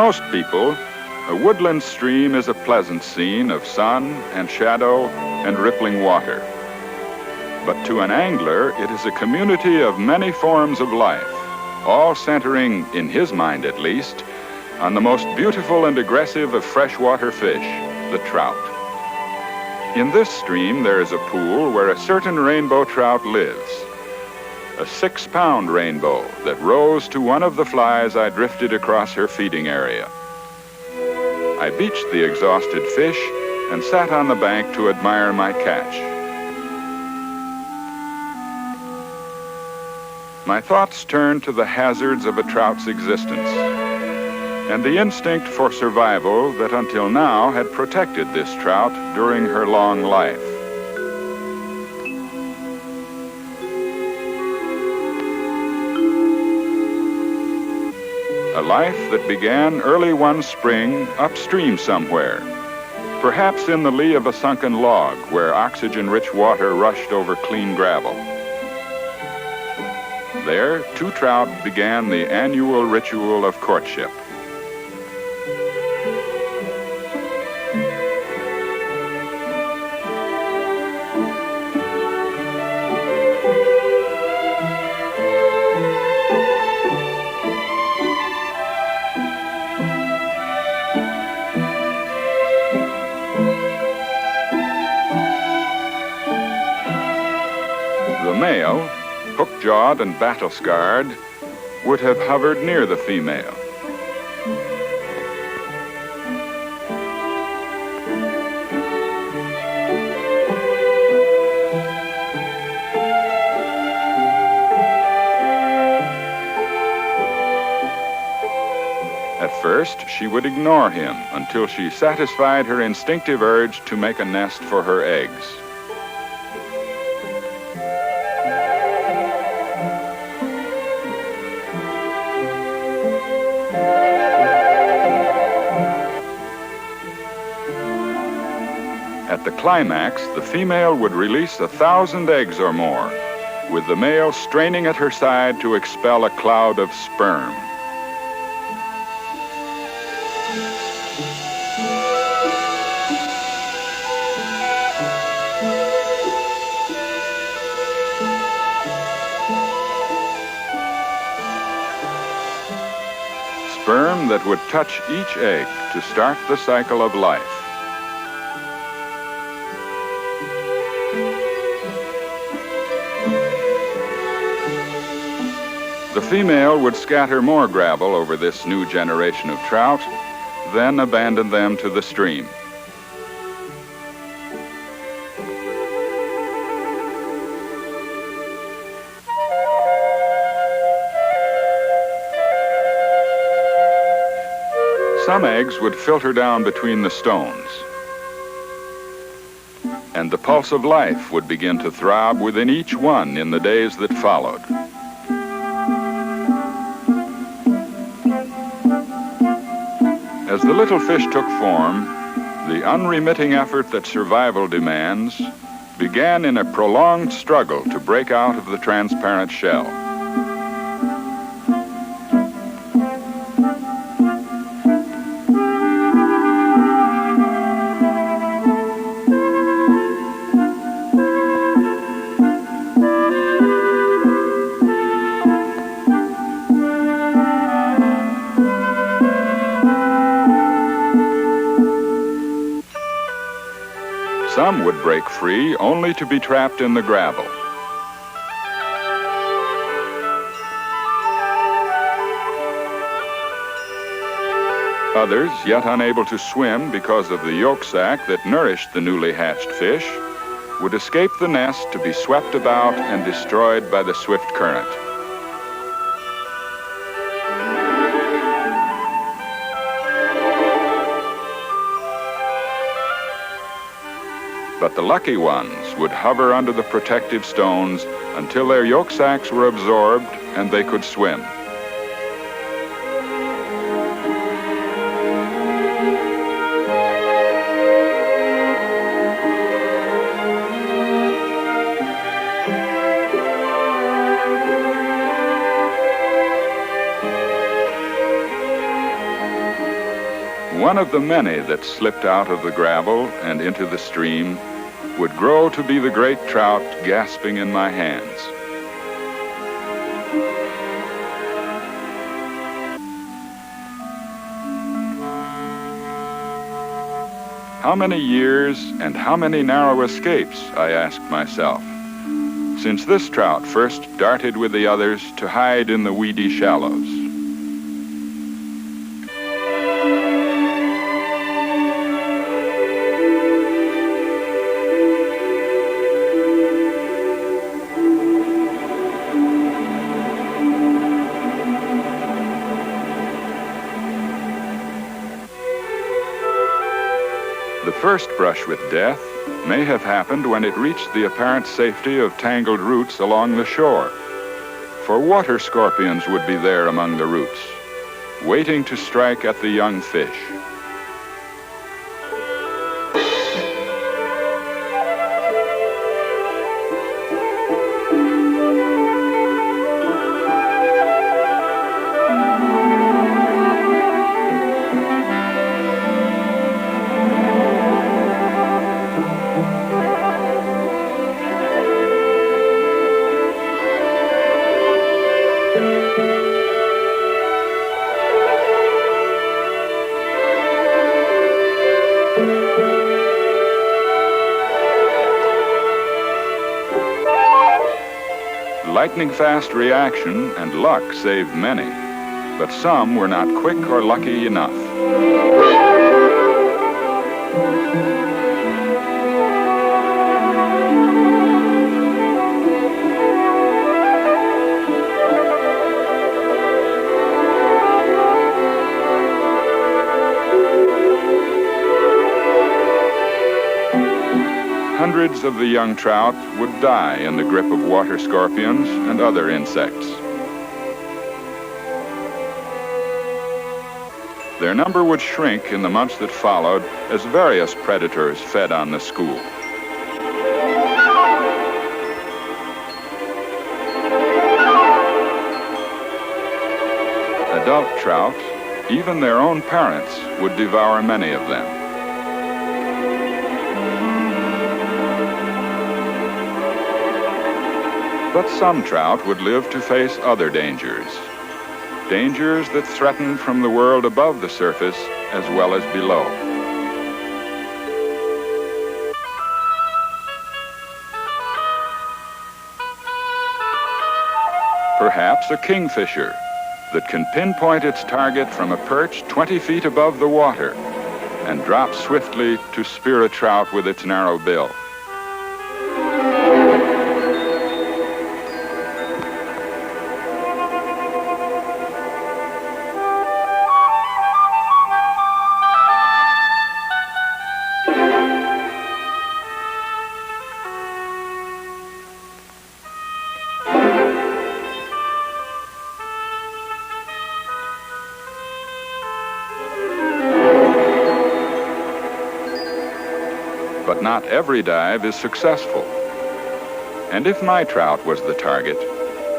most people, a woodland stream is a pleasant scene of sun and shadow and rippling water. But to an angler, it is a community of many forms of life, all centering, in his mind at least, on the most beautiful and aggressive of freshwater fish, the trout. In this stream, there is a pool where a certain rainbow trout lives, a 6-pound rainbow that rose to one of the flies I drifted across her feeding area. I beached the exhausted fish and sat on the bank to admire my catch. My thoughts turned to the hazards of a trout's existence and the instinct for survival that until now had protected this trout during her long life. A life that began early one spring upstream somewhere, perhaps in the lee of a sunken log where oxygen-rich water rushed over clean gravel. There, 2 trout began the annual ritual of courtship. The male, hook-jawed and battle-scarred, would have hovered near the female. At first, she would ignore him until she satisfied her instinctive urge to make a nest for her eggs. At the climax, the female would release 1,000 eggs or more, with the male straining at her side to expel a cloud of sperm. Sperm that would touch each egg to start the cycle of life. The female would scatter more gravel over this new generation of trout, then abandon them to the stream. Some eggs would filter down between the stones, and the pulse of life would begin to throb within each one in the days that followed. As the little fish took form, the unremitting effort that survival demands began in a prolonged struggle to break out of the transparent shell. Some would break free only to be trapped in the gravel. Others, yet unable to swim because of the yolk sac that nourished the newly hatched fish, would escape the nest to be swept about and destroyed by the swift current. But the lucky ones would hover under the protective stones until their yolk sacs were absorbed and they could swim. one of the many that slipped out of the gravel and into the stream would grow to be the great trout gasping in my hands. How many years and how many narrow escapes, I asked myself, since this trout first darted with the others to hide in the weedy shallows. The first brush with death may have happened when it reached the apparent safety of tangled roots along the shore, for water scorpions would be there among the roots, waiting to strike at the young fish. Lightning-fast reaction and luck saved many, but some were not quick or lucky enough. Hundreds of the young trout would die in the grip of water scorpions and other insects. Their number would shrink in the months that followed as various predators fed on the school. Adult trout, even their own parents, would devour many of them. But some trout would live to face other dangers. Dangers that threatened from the world above the surface as well as below. Perhaps a kingfisher that can pinpoint its target from a perch 20 feet above the water and drop swiftly to spear a trout with its narrow bill. But not every dive is successful. And if my trout was the target,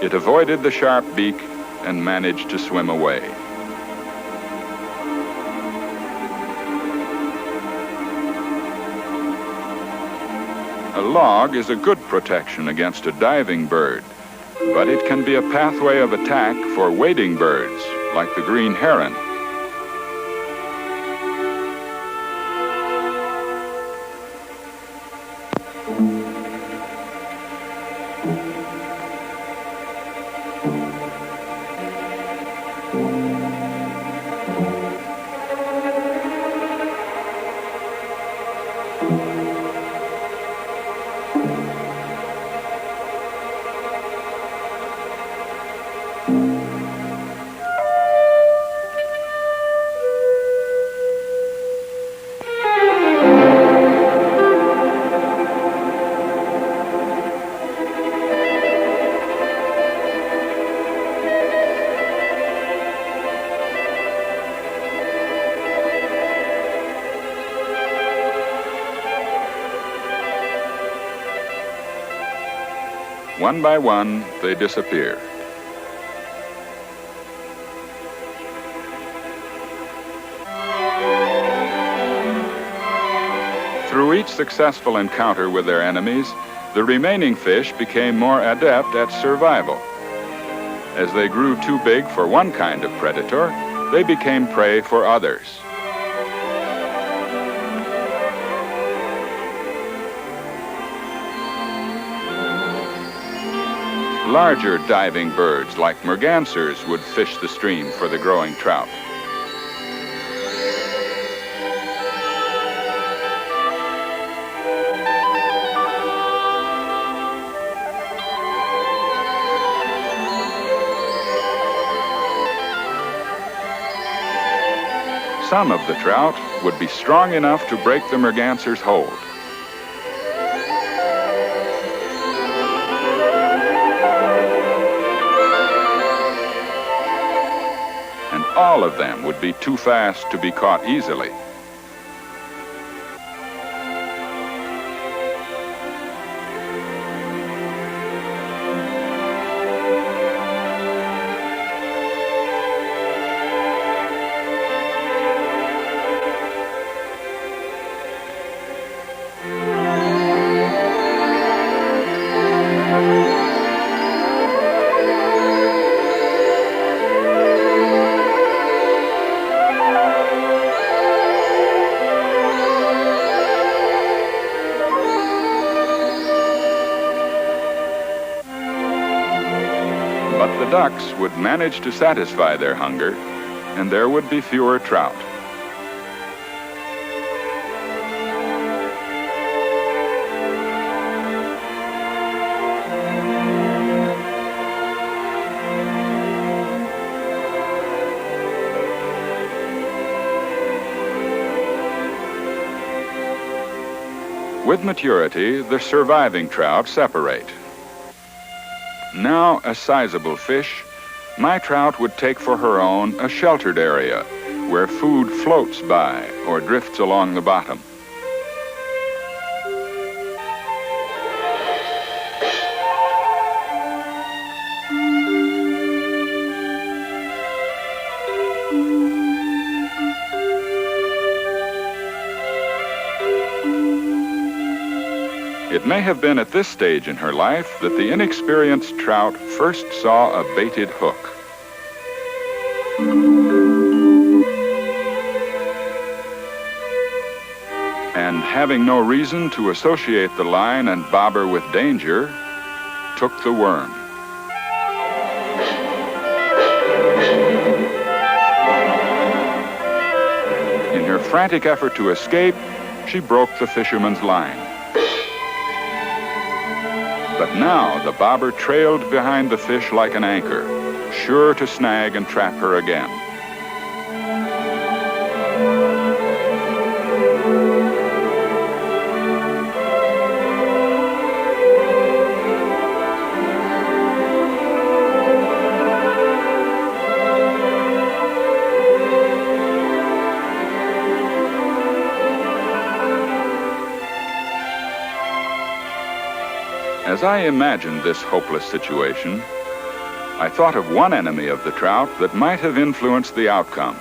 it avoided the sharp beak and managed to swim away. A log is a good protection against a diving bird, but it can be a pathway of attack for wading birds, like the green heron. One by one, they disappear. Through each successful encounter with their enemies, the remaining fish became more adept at survival. As they grew too big for one kind of predator, they became prey for others. Larger diving birds like mergansers would fish the stream for the growing trout. Some of the trout would be strong enough to break the merganser's hold. And all of them would be too fast to be caught easily. But the ducks would manage to satisfy their hunger, and there would be fewer trout. With maturity, the surviving trout separate. Now a sizable fish, my trout would take for her own a sheltered area where food floats by or drifts along the bottom. It may have been at this stage in her life that the inexperienced trout first saw a baited hook. And having no reason to associate the line and bobber with danger, took the worm. In her frantic effort to escape, she broke the fisherman's line. But now the bobber trailed behind the fish like an anchor, sure to snag and trap her again. As I imagined this hopeless situation, I thought of one enemy of the trout that might have influenced the outcome: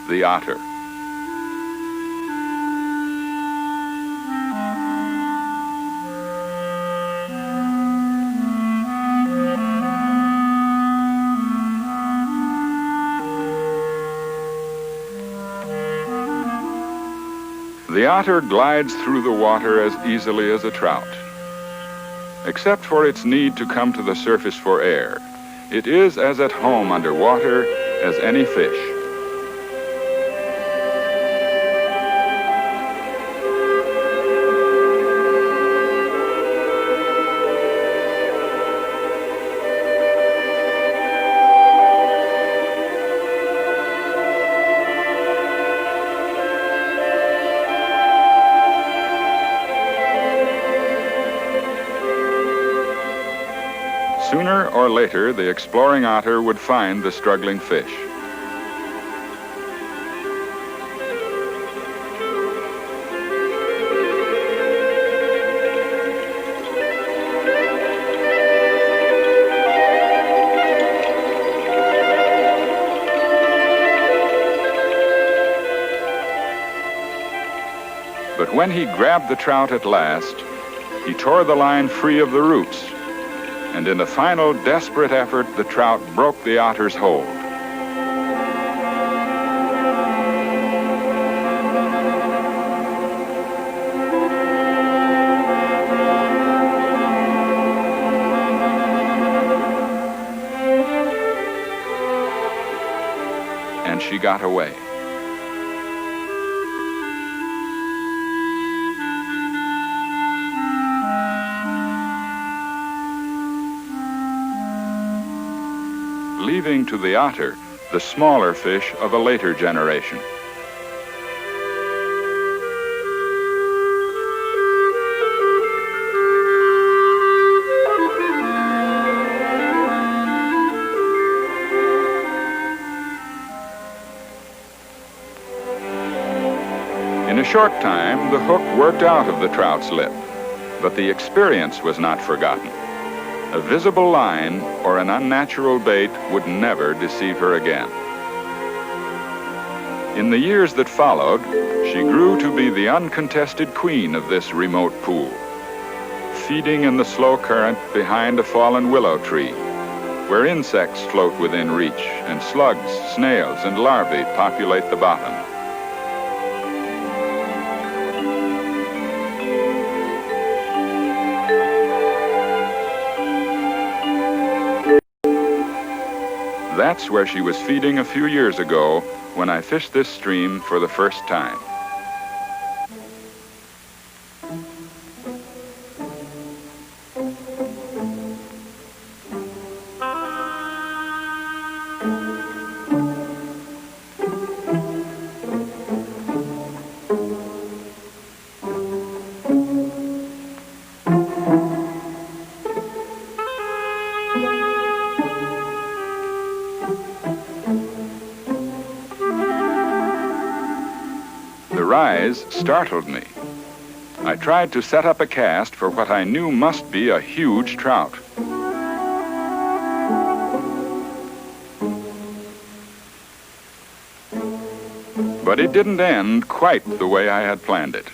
the otter. The otter glides through the water as easily as a trout. Except for its need to come to the surface for air, it is as at home underwater as any fish. Sooner or later, the exploring otter would find the struggling fish. But when he grabbed the trout at last, he tore the line free of the roots, and in a final desperate effort, the trout broke the otter's hold. And she got away. Leaving to the otter the smaller fish of a later generation. In a short time, the hook worked out of the trout's lip, but the experience was not forgotten. A visible line or an unnatural bait would never deceive her again. In the years that followed, she grew to be the uncontested queen of this remote pool, feeding in the slow current behind a fallen willow tree, where insects float within reach and slugs, snails, and larvae populate the bottom. That's where she was feeding a few years ago when I fished this stream for the first time. The rise startled me. I tried to set up a cast for what I knew must be a huge trout. But it didn't end quite the way I had planned it.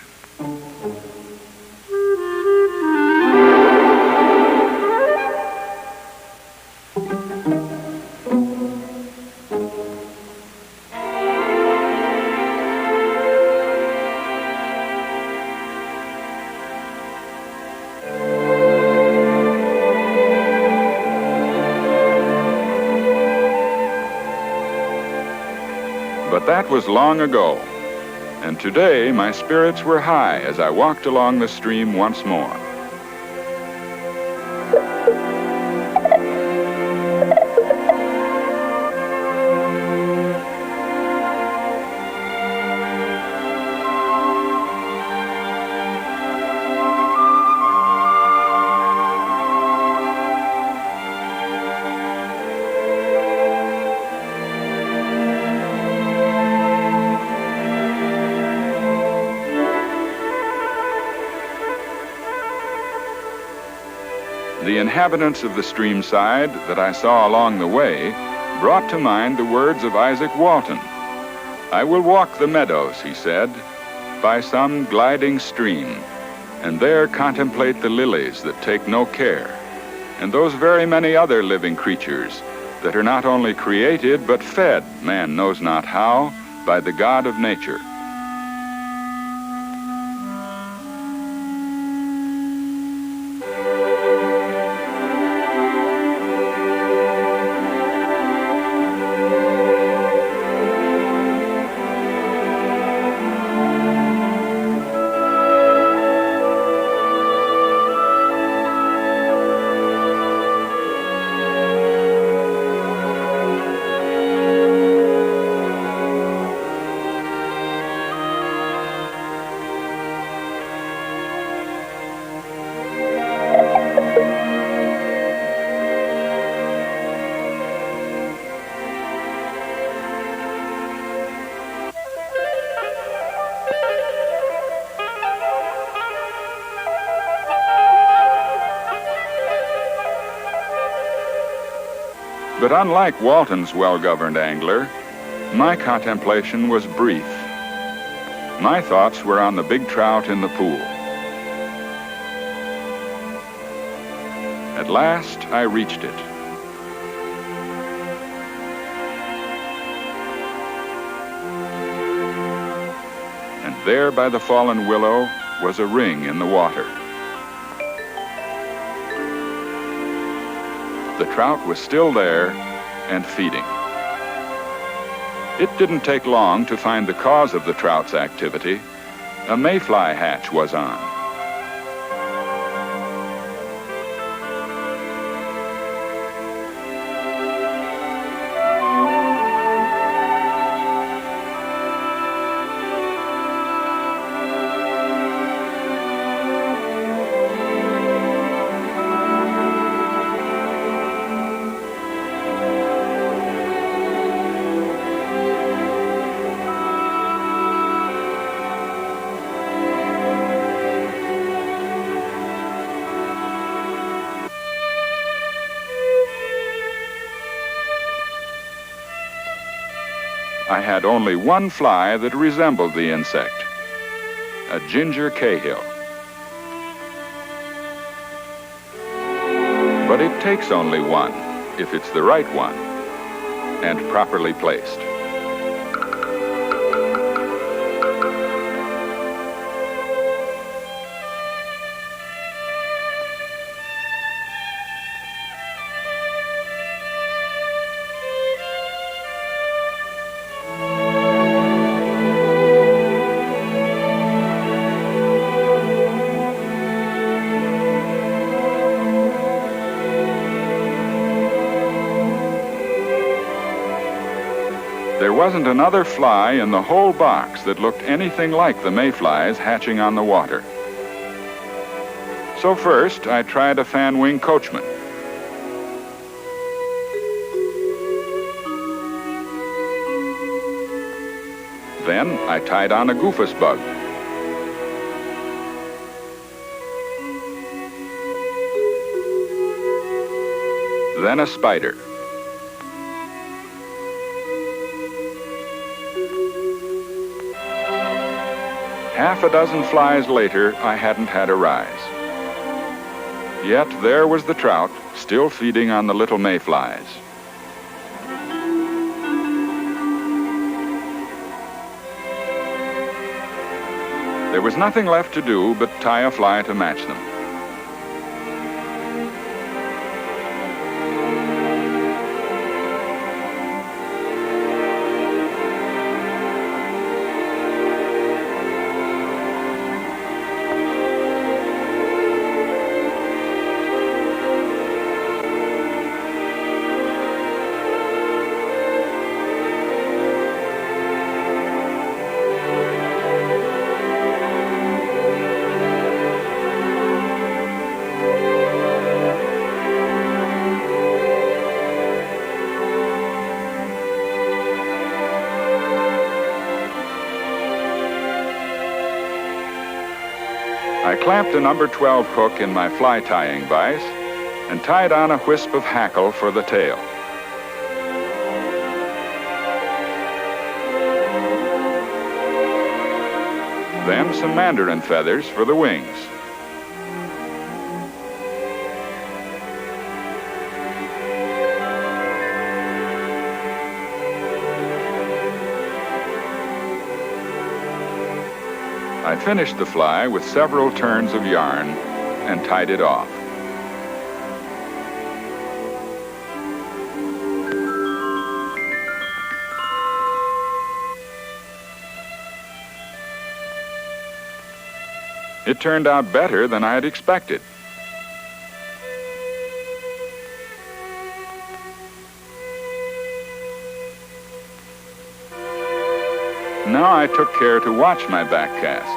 But that was long ago, and today my spirits were high as I walked along the stream once more. The inhabitants of the stream side that I saw along the way brought to mind the words of Isaac Walton. "I will walk the meadows," he said, "by some gliding stream, and there contemplate the lilies that take no care, and those very many other living creatures that are not only created but fed, man knows not how, by the God of nature." But unlike Walton's well-governed angler, my contemplation was brief. My thoughts were on the big trout in the pool. At last, I reached it. And there by the fallen willow was a ring in the water. The trout was still there and feeding. It didn't take long to find the cause of the trout's activity. A mayfly hatch was on. I had only one fly that resembled the insect, a ginger cahill. But it takes only one, if it's the right one, and properly placed. There wasn't another fly in the whole box that looked anything like the mayflies hatching on the water. So first, I tried a fan-wing coachman. Then I tied on a goofus bug. Then a spider. Half a dozen flies later, I hadn't had a rise. Yet there was the trout, still feeding on the little mayflies. There was nothing left to do but tie a fly to match them. I clamped a number 12 hook in my fly tying vise and tied on a wisp of hackle for the tail. Then some mandarin feathers for the wings. I finished the fly with several turns of yarn and tied it off. It turned out better than I had expected. Now I took care to watch my back cast.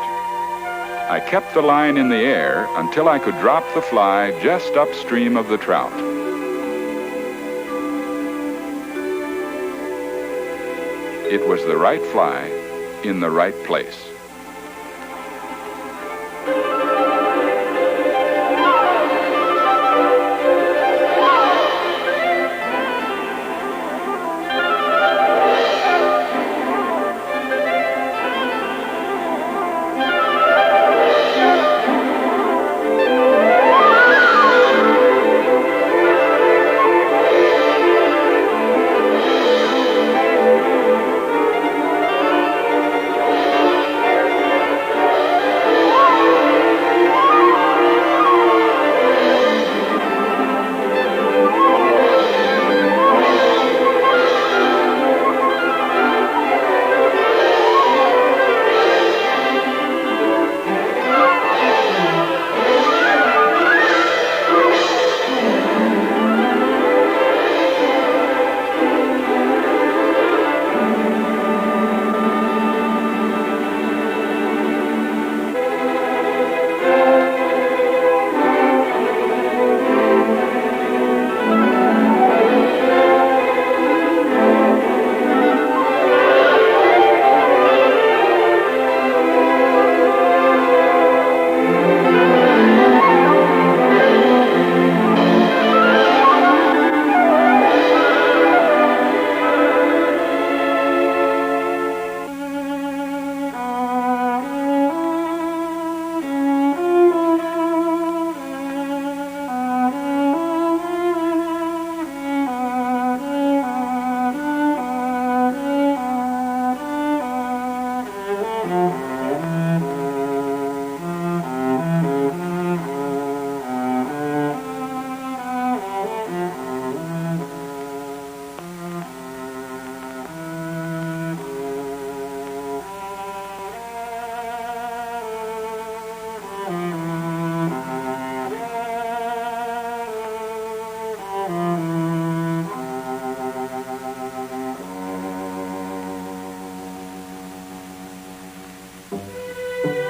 I kept the line in the air until I could drop the fly just upstream of the trout. It was the right fly in the right place.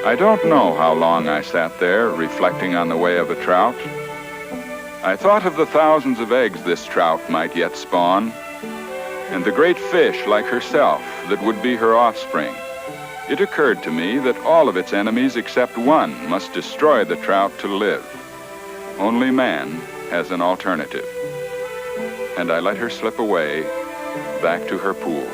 I don't know how long I sat there, reflecting on the way of a trout. I thought of the thousands of eggs this trout might yet spawn, and the great fish like herself that would be her offspring. It occurred to me that all of its enemies except one must destroy the trout to live. Only man has an alternative. And I let her slip away back to her pool.